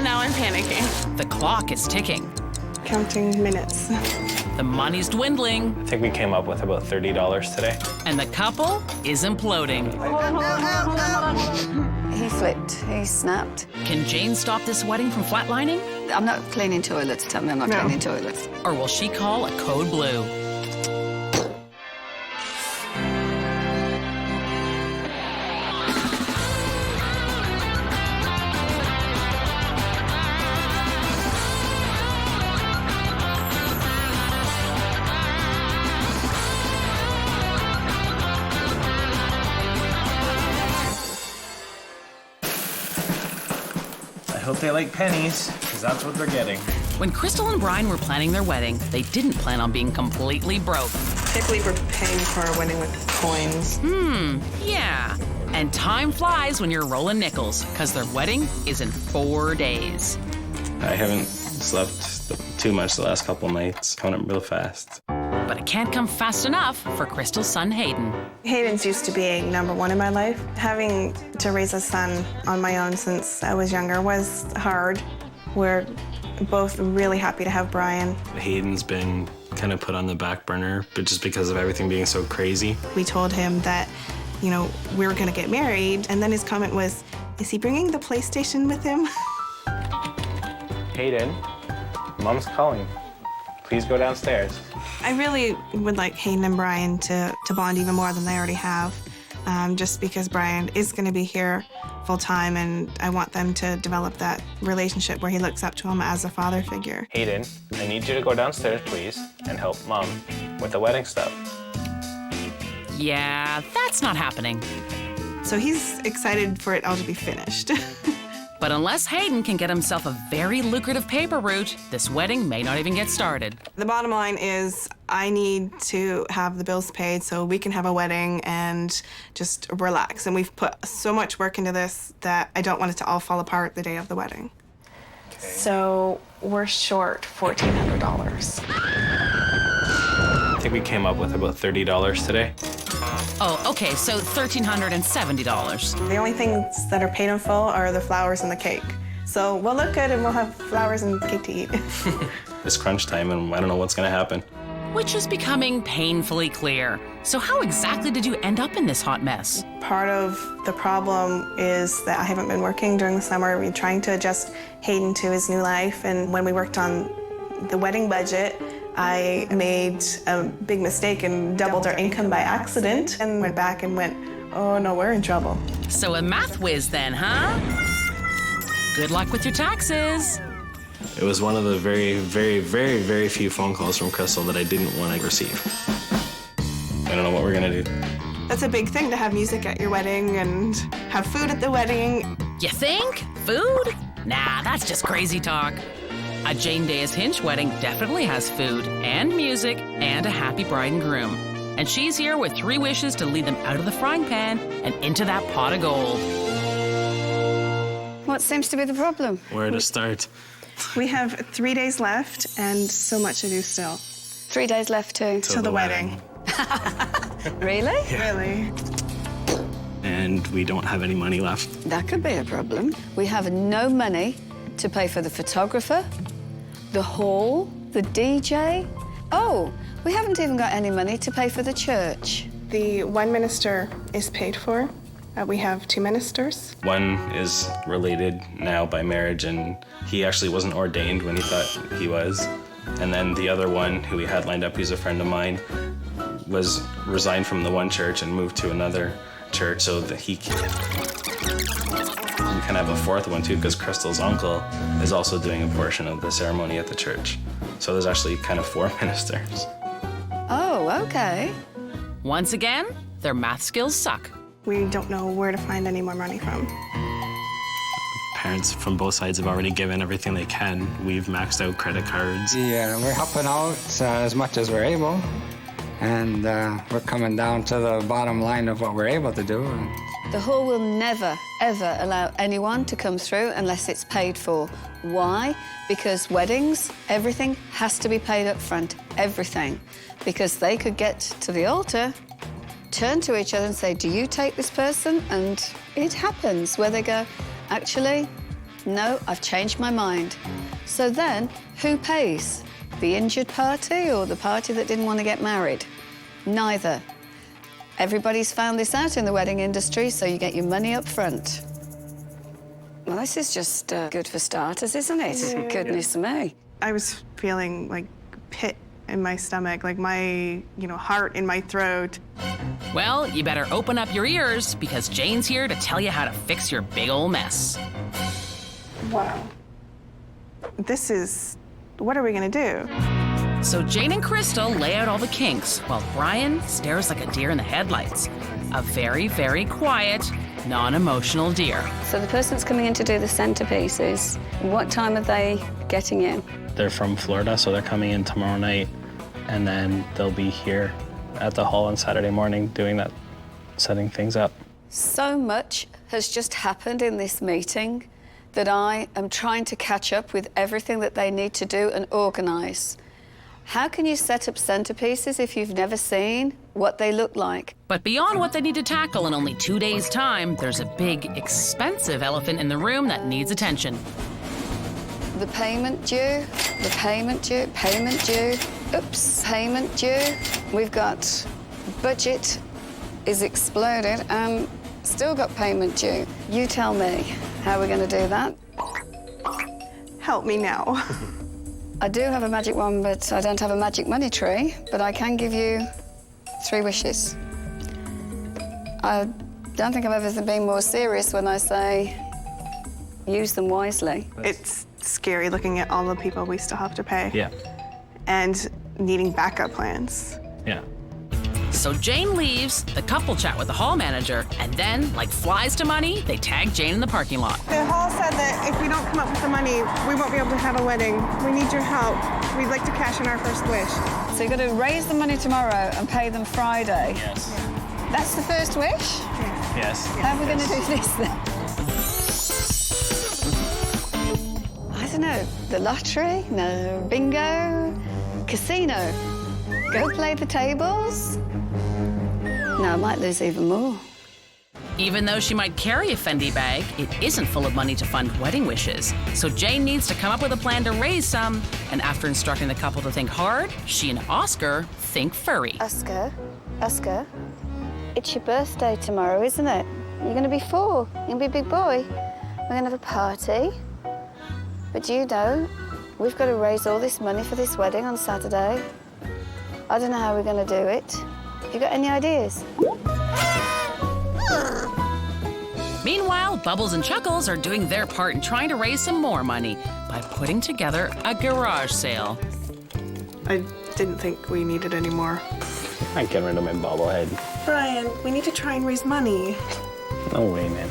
now I'm panicking. The clock is ticking. Counting minutes. The money's dwindling. I think we came up with about $30 today. And the couple is imploding. He flipped. He snapped. Can Jane stop this wedding from flatlining? I'm not cleaning toilets. Tell me I'm not cleaning toilets. Or will she call a code blue? I hope they like pennies, because that's what they're getting. When Kyrstal and Bryan were planning their wedding, they didn't plan on being completely broke. Typically, we're paying for our wedding with coins. Yeah. And time flies when you're rolling nickels, because their wedding is in 4 days. I haven't slept too much the last couple nights. Coming up real fast. But it can't come fast enough for Kyrstal's son, Hayden. Hayden's used to being number one in my life. Having to raise a son on my own since I was younger was hard. We're both really happy to have Bryan. Hayden's been kind of put on the back burner, but just because of everything being so crazy. We told him that, you know, we were gonna get married, and then his comment was, is he bringing the PlayStation with him? Hayden, Mom's calling. Please go downstairs. I really would like Hayden and Bryan to bond even more than they already have, just because Bryan is going to be here full time, and I want them to develop that relationship where he looks up to him as a father figure. Hayden, I need you to go downstairs, please, and help Mom with the wedding stuff. Yeah, that's not happening. So he's excited for it all to be finished. But unless Hayden can get himself a very lucrative paper route, this wedding may not even get started. The bottom line is I need to have the bills paid so we can have a wedding and just relax. And we've put so much work into this that I don't want it to all fall apart the day of the wedding. Okay. So we're short $1,400. I think we came up with about $30 today. Oh, okay, so $1,370. The only things that are paid in full are the flowers and the cake. So we'll look good and we'll have flowers and cake to eat. It's crunch time and I don't know what's gonna happen. Which is becoming painfully clear. So how exactly did you end up in this hot mess? Part of the problem is that I haven't been working during the summer. We're trying to adjust Hayden to his new life, and when we worked on the wedding budget, I made a big mistake and doubled our income by accident and went back and went, oh no, we're in trouble. So a math whiz then, huh? Good luck with your taxes. It was one of the very, very, very, very few phone calls from Kyrstal that I didn't want to receive. I don't know what we're gonna do. That's a big thing to have music at your wedding and have food at the wedding. You think? Food? Nah, that's just crazy talk. A Jane Deas Hinch wedding definitely has food and music and a happy bride and groom. And she's here with 3 wishes to lead them out of the frying pan and into that pot of gold. What seems to be the problem? Where to start? We have 3 days left and so much to do still. 3 days left too. Till the wedding. Really? Yeah. Really? And we don't have any money left. That could be a problem. We have no money to pay for the photographer, the hall, the DJ. Oh, we haven't even got any money to pay for the church. The one minister is paid for. We have 2 ministers. One is related now by marriage, and he actually wasn't ordained when he thought he was. And then the other one, who we had lined up, who's a friend of mine, was resigned from the one church and moved to another church so that he can. We kind of have a 4th one too, because Kyrstal's uncle is also doing a portion of the ceremony at the church. So there's actually kind of 4 ministers. Oh, okay. Once again, their math skills suck. We don't know where to find any more money from. Parents from both sides have already given everything they can. We've maxed out credit cards. Yeah, we're helping out as much as we're able. And we're coming down to the bottom line of what we're able to do. The hall will never, ever allow anyone to come through unless it's paid for. Why? Because weddings, everything has to be paid up front, everything. Because they could get to the altar, turn to each other and say, do you take this person? And it happens where they go, actually, no, I've changed my mind. So then, who pays? The injured party or the party that didn't want to get married? Neither. Everybody's found this out in the wedding industry, so you get your money up front. Well, this is just good for starters, isn't it? Yeah. Goodness me. I was feeling like pit in my stomach, like my, heart in my throat. Well, you better open up your ears because Jane's here to tell you how to fix your big ol' mess. Wow. What are we gonna do? So Jane and Kyrstal lay out all the kinks while Bryan stares like a deer in the headlights. A very, very quiet, non-emotional deer. So the person's coming in to do the centerpieces. What time are they getting in? They're from Florida, so they're coming in tomorrow night, and then they'll be here at the hall on Saturday morning doing that, setting things up. So much has just happened in this meeting that I am trying to catch up with everything that they need to do and organise. How can you set up centerpieces if you've never seen what they look like? But beyond what they need to tackle in only 2 days' time, there's a big, expensive elephant in the room that needs attention. The payment due, the payment due, payment due, oops, payment due. We've got budget is exploded and still got payment due. You tell me how we're going to do that. Help me now. I do have a magic wand, but I don't have a magic money tree, but I can give you 3 wishes. I don't think I've ever been more serious when I say use them wisely. It's scary looking at all the people we still have to pay. Yeah. And needing backup plans. Yeah. So Jane leaves, the couple chat with the hall manager, and then, like flies to money, they tag Jane in the parking lot. The hall said that if we don't come up with the money, we won't be able to have a wedding. We need your help. We'd like to cash in our first wish. So you're going to raise the money tomorrow and pay them Friday. Yes. That's the first wish? Yes. How are we going to do this then? I don't know. The lottery? No. Bingo? Casino? Go play the tables? No, I might lose even more. Even though she might carry a Fendi bag, it isn't full of money to fund wedding wishes. So Jane needs to come up with a plan to raise some, and after instructing the couple to think hard, she and Oscar think furry. Oscar, it's your birthday tomorrow, isn't it? You're going to be 4. You're going to be a big boy. We're going to have a party. But do you know, we've got to raise all this money for this wedding on Saturday. I don't know how we're going to do it. You got any ideas? Meanwhile, Bubbles and Chuckles are doing their part in trying to raise some more money by putting together a garage sale. I didn't think we needed any more. I get rid of my bobblehead. Bryan, we need to try and raise money. No way, man.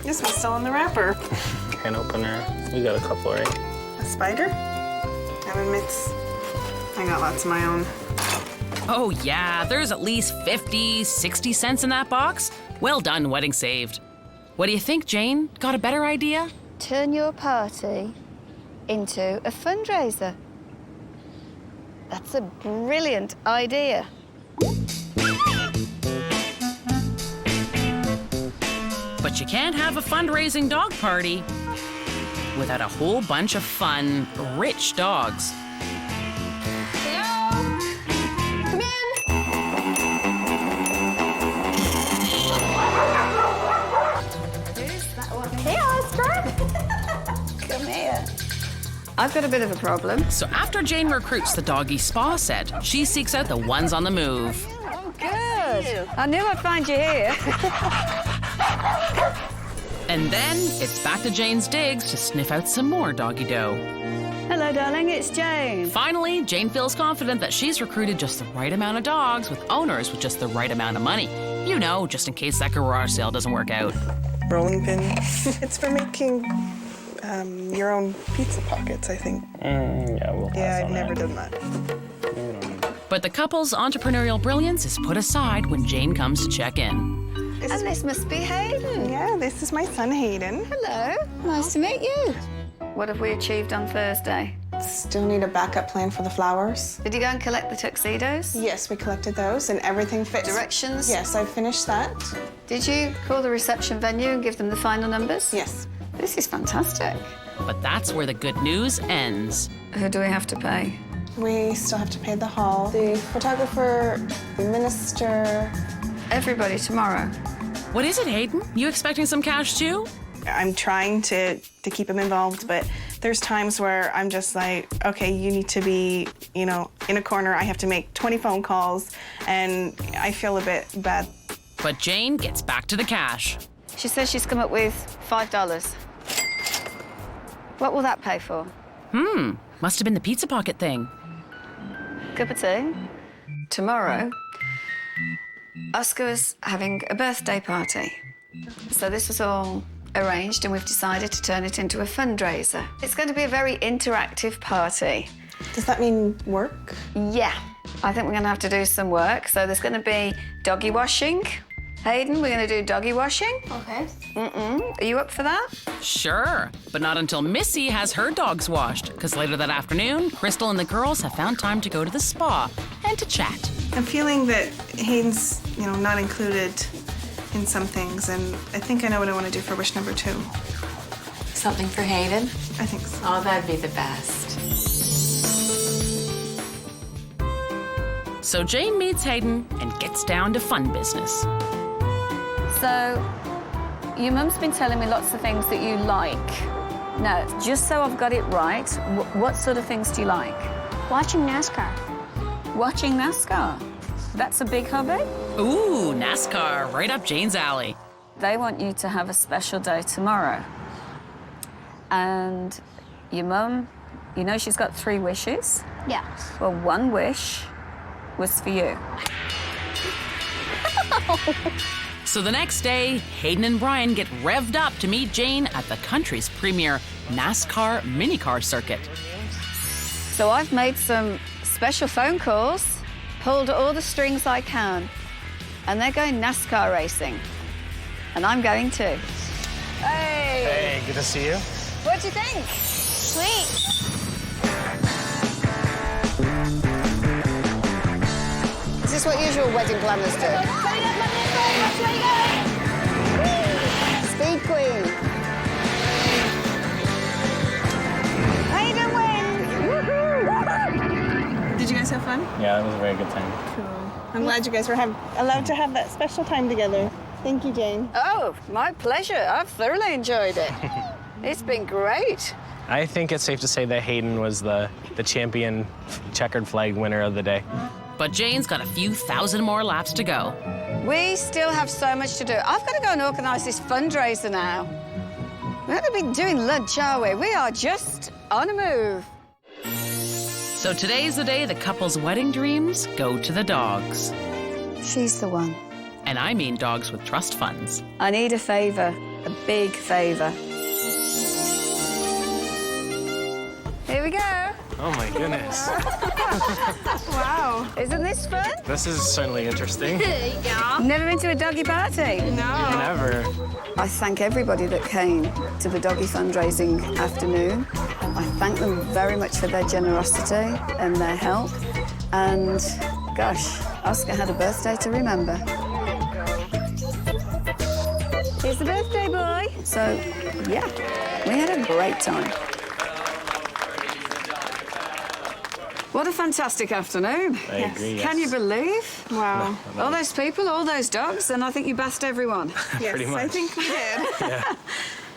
This one's still in the wrapper. Can opener. We got a couple, right? A spider? And a mitts. I got lots of my own. Oh yeah, there's at least 50, 60 cents in that box. Well done, wedding saved. What do you think, Jane? Got a better idea? Turn your party into a fundraiser. That's a brilliant idea. But you can't have a fundraising dog party without a whole bunch of fun, rich dogs. I've got a bit of a problem. So after Jane recruits the doggy spa set, she seeks out the ones on the move. Oh, good. I knew I'd find you here. And then it's back to Jane's digs to sniff out some more doggy dough. Hello, darling, it's Jane. Finally, Jane feels confident that she's recruited just the right amount of dogs with owners with just the right amount of money. You know, just in case that garage sale doesn't work out. Rolling pin. It's for making your own pizza pockets, I think. Yeah, we'll pass Yeah, I've on never that. done that. But the couple's entrepreneurial brilliance is put aside when Jane comes to check in. And this must be Hayden. Yeah, this is my son, Hayden. Hello, nice to meet you. What have we achieved on Thursday? Still need a backup plan for the flowers. Did you go and collect the tuxedos? Yes, we collected those and everything fits. Directions? Yes, I finished that. Did you call the reception venue and give them the final numbers? Yes. This is fantastic. But that's where the good news ends. Who do we have to pay? We still have to pay the hall, the photographer, the minister. Everybody tomorrow. What is it, Hayden? You expecting some cash too? I'm trying to keep him involved, but there's times where I'm just like, okay, you need to be, you know, in a corner. I have to make 20 phone calls, and I feel a bit bad. But Jane gets back to the cash. She says she's come up with $5. What will that pay for? Must have been the pizza pocket thing. Cup of tea. Tomorrow, Oscar's having a birthday party. So this was all arranged, and we've decided to turn it into a fundraiser. It's going to be a very interactive party. Does that mean work? Yeah, I think we're going to have to do some work. So there's going to be doggy washing. Hayden, we're going to do doggy washing. Okay. Are you up for that? Sure, but not until Missy has her dogs washed, because later that afternoon, Kyrstal and the girls have found time to go to the spa and to chat. I'm feeling that Hayden's, you know, not included in some things, and I think I know what I want to do for wish number 2. Something for Hayden? I think so. Oh, that'd be the best. So Jane meets Hayden and gets down to fun business. So, your mum's been telling me lots of things that you like. Now, just so I've got it right, what sort of things do you like? Watching NASCAR. Watching NASCAR. That's a big hobby? Ooh, NASCAR, right up Jane's alley. They want you to have a special day tomorrow. And your mum, you know she's got 3 wishes? Yeah. Well, 1 wish was for you. So the next day, Hayden and Bryan get revved up to meet Jane at the country's premier NASCAR minicar circuit. So I've made some special phone calls, pulled all the strings I can, and they're going NASCAR racing. And I'm going too. Hey! Hey, good to see you. What'd you think? Sweet. Is this what usual wedding planners do? Speed Queen. Hayden wins! Did you guys have fun? Yeah, that was a very good time. Cool. I'm glad you guys were allowed to have that special time together. Thank you, Jane. Oh, my pleasure. I've thoroughly enjoyed it. It's been great. I think it's safe to say that Hayden was the champion checkered flag winner of the day. But Jane's got a few thousand more laps to go. We still have so much to do. I've got to go and organise this fundraiser now. We're going to be doing lunch, are we? We are just on a move. So today's the day the couple's wedding dreams go to the dogs. She's the one. And I mean dogs with trust funds. I need a favour, a big favour. Here we go. Oh my goodness. Wow. Isn't this fun? This is certainly interesting. Never been to a doggy party? No. Never. I thank everybody that came to the doggy fundraising afternoon. I thank them very much for their generosity and their help. And gosh, Oscar had a birthday to remember. Here's the birthday boy. So, yeah, we had a great time. What a fantastic afternoon. I agree, yes. Can you believe? Wow. All those people, all those dogs, and I think you bathed everyone. Yes, Pretty much. I think we did.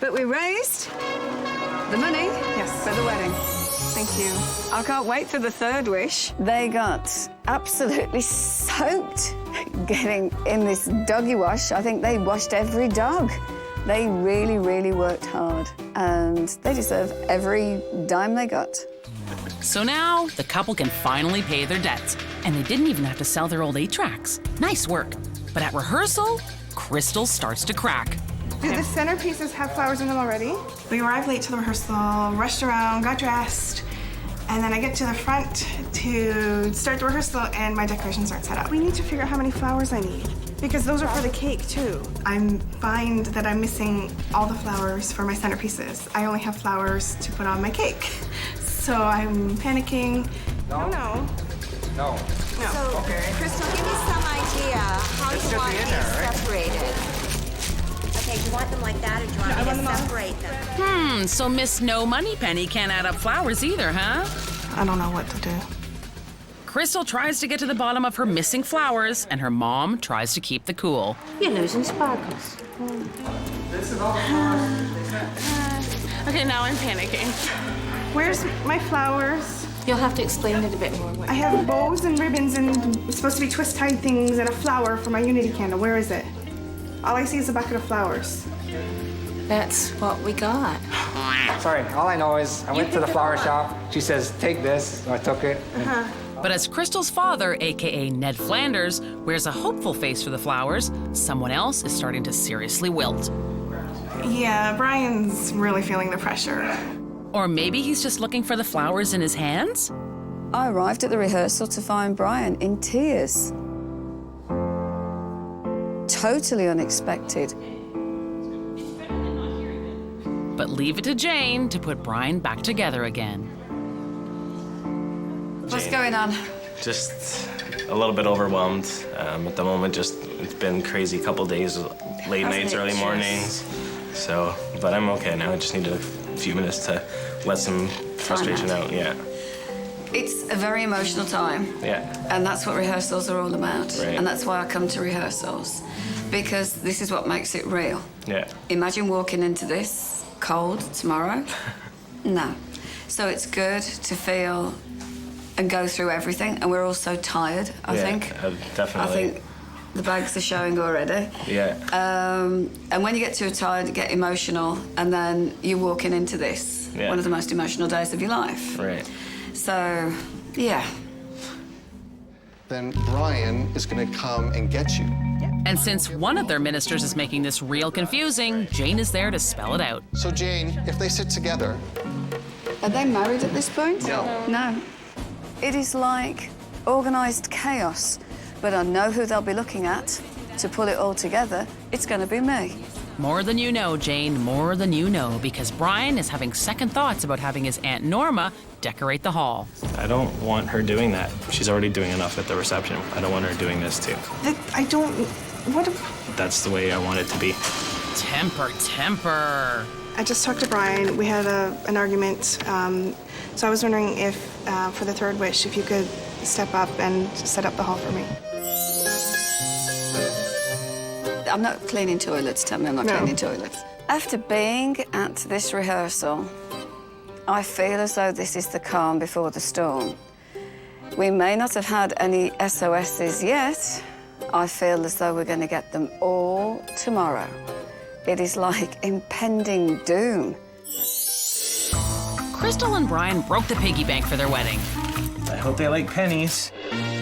But we raised the money for the wedding. Thank you. I can't wait for the 3rd wish. They got absolutely soaked getting in this doggy wash. I think they washed every dog. They really, really worked hard, and they deserve every dime they got. So now the couple can finally pay their debts, and they didn't even have to sell their old 8-tracks. Nice work. But at rehearsal, Kyrstal starts to crack. Do the centerpieces have flowers in them already? We arrived late to the rehearsal, rushed around, got dressed, and then I get to the front to start the rehearsal, and my decorations aren't set up. We need to figure out how many flowers I need, because those are for the cake, too. I find that I'm missing all the flowers for my centerpieces. I only have flowers to put on my cake. So I'm panicking. No. No. So, Kyrstal, give me some idea how you want these separated. Okay, do you want them like that, or do you want me to separate them? No, So Miss No Money Penny can't add up flowers either, huh? I don't know what to do. Kyrstal tries to get to the bottom of her missing flowers, and her mom tries to keep the cool. You're losing sparkles. Okay, now I'm panicking. Where's my flowers? You'll have to explain it a bit more. I have bows and ribbons and it's supposed to be twist-tied things and a flower for my unity candle. Where is it? All I see is a bucket of flowers. That's what we got. Sorry, all I know is I went to the flower shop. She says, take this. So I took it. But as Kyrstal's father, aka Ned Flanders, wears a hopeful face for the flowers, someone else is starting to seriously wilt. Yeah, Brian's really feeling the pressure. Or maybe he's just looking for the flowers in his hands? I arrived at the rehearsal to find Brian in tears. Totally unexpected. But leave it to Jane to put Brian back together again. What's going on? Just a little bit overwhelmed at the moment. Just it's been crazy couple days, late nights, early mornings. So, but I'm okay now. I just need a few minutes to let some frustration out. Yeah. It's a very emotional time. Yeah. And that's what rehearsals are all about. Right. And that's why I come to rehearsals. Because this is what makes it real. Yeah. Imagine walking into this cold tomorrow. No. So it's good to feel and go through everything. And we're all so tired, I think. Definitely. I think the bags are showing already. Yeah. And when you get too tired, you get emotional, and then you're walking into this, one of the most emotional days of your life. Right. So, yeah. Then Brian is going to come and get you. And since one of their ministers is making this real confusing, Jane is there to spell it out. So Jane, if they sit together... Are they married at this point? No. No. It is like organised chaos, but I know who they'll be looking at to pull it all together. It's going to be me. More than you know, Jane, more than you know, because Brian is having second thoughts about having his Aunt Norma decorate the hall. I don't want her doing that. She's already doing enough at the reception. I don't want her doing this too. I don't... What... That's the way I want it to be. Temper, temper. I just talked to Brian. We had an argument. So I was wondering if, for the third wish, if you could step up and set up the hall for me. I'm not cleaning toilets. Tell me I'm not cleaning toilets. After being at this rehearsal, I feel as though this is the calm before the storm. We may not have had any SOSs yet. I feel as though we're going to get them all tomorrow. It is like impending doom. Kyrstal and Bryan broke the piggy bank for their wedding. I hope they like pennies.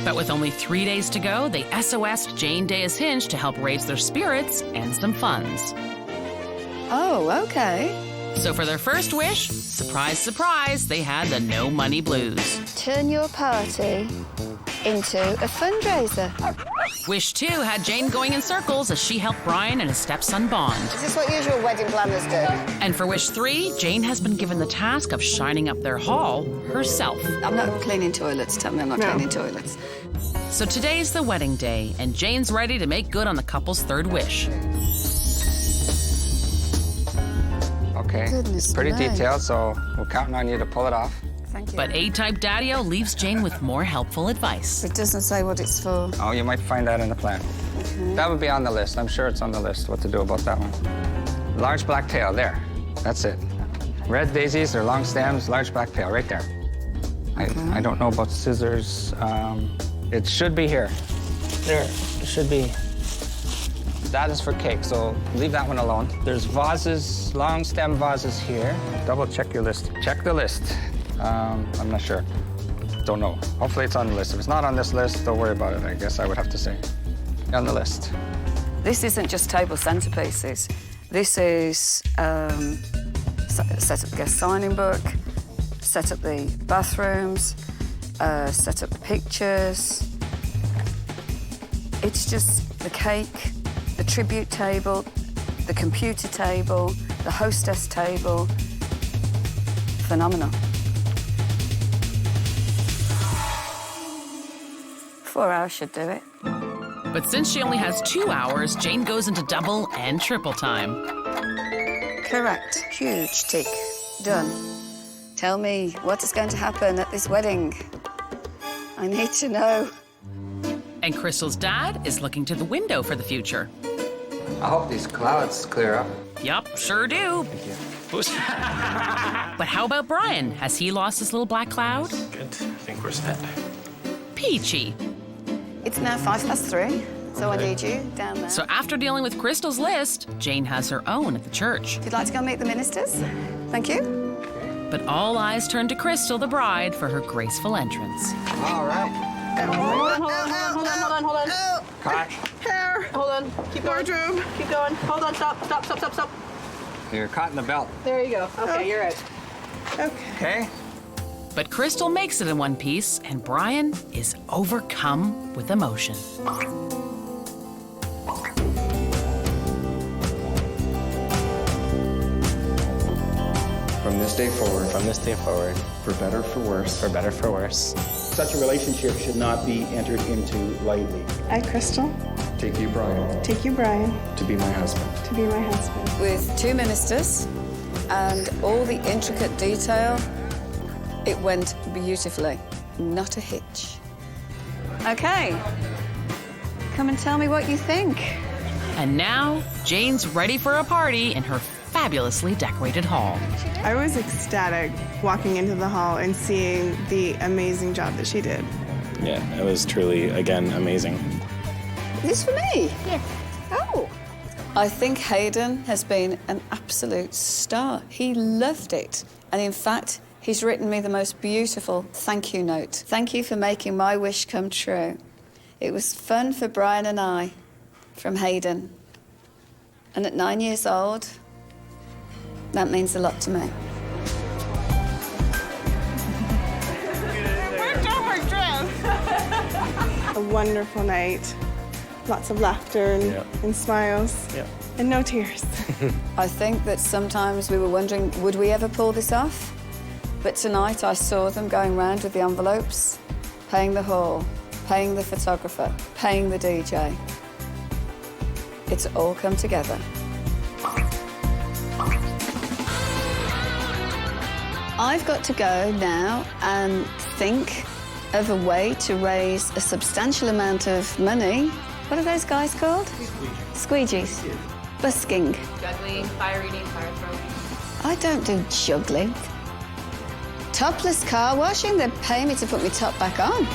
But with only 3 days to go, they SOS'd Jane Deas Hinch to help raise their spirits and some funds. Oh, okay. So for their first wish, surprise, surprise, they had the no money blues. Turn your party into a fundraiser. Wish 2 had Jane going in circles as she helped Brian and his stepson bond. Is this what usual wedding planners do? And for wish 3, Jane has been given the task of shining up their hall herself. I'm not cleaning toilets. Tell me I'm not cleaning toilets. So today's the wedding day, and Jane's ready to make good on the couple's third wish. Okay. Goodness It's pretty me. detailed, so we're counting on you to pull it off. Thank you. But A-type Daddy-O leaves Jane with more helpful advice. It doesn't say what it's for. Oh, you might find that in the plan. That would be on the list. I'm sure it's on the list, what to do about that one. Large black tail, there. That's it. Red daisies or long stems, large black tail, right there. I don't know about scissors. It should be here. There, it should be. That is for cake, so leave that one alone. There's vases, long stem vases here. Double check your list. Check the list. I'm not sure. Don't know. Hopefully it's on the list. If it's not on this list, don't worry about it, I guess I would have to say. On the list. This isn't just table centerpieces. This is set up the guest signing book, set up the bathrooms, set up the pictures. It's just the cake, the tribute table, the computer table, the hostess table. Phenomenal. 4 hours should do it. But since she only has 2 hours, Jane goes into double and triple time. Correct. huge tick. Done. Tell me what is going to happen at this wedding. I need to know. And Kyrstal's dad is looking to the window for the future. I hope these clouds clear up. Yup, sure do. But how about Bryan? Has he lost his little black cloud? Good. I think we're set. Peachy. It's now 3:05, so I need you down there. So after dealing with Kyrstal's list, Jane has her own at the church. If you'd like to go meet the ministers, thank you. But all eyes turn to Kyrstal, the bride, for her graceful entrance. All right. Hold on. Cut. Hair. Hold on. Keep going. Wardrobe. Keep going. Hold on. Stop. You're caught in the belt. There you go. Okay, you're out. Okay? But Kyrstal makes it in one piece, and Bryan is overcome with emotion. From this day forward, For better, for worse. For better, for worse. Such a relationship should not be entered into lightly. I, Kyrstal, take you, Bryan, take you, Bryan, to be my husband. to be my husband. With 2 ministers and all the intricate detail, it went beautifully. Not a hitch. Okay. Come and tell me what you think. And now, Jane's ready for a party in her fabulously decorated hall. I was ecstatic walking into the hall and seeing the amazing job that she did. Yeah, it was truly, again, amazing. Is this for me? Yes. Oh. I think Hayden has been an absolute star. He loved it. And in fact, he's written me the most beautiful thank you note. Thank you for making my wish come true. It was fun for Bryan and I, from Hayden. And at 9 years old, that means a lot to me. A wonderful night. Lots of laughter and smiles. And no tears. I think that sometimes we were wondering, would we ever pull this off? But tonight I saw them going round with the envelopes, paying the hall, paying the photographer, paying the DJ. It's all come together. I've got to go now and think of a way to raise a substantial amount of money. What are those guys called? Squeegees. Busking. Juggling, fire reading, fire throwing. I don't do juggling. Topless car washing, they pay me to put my top back on.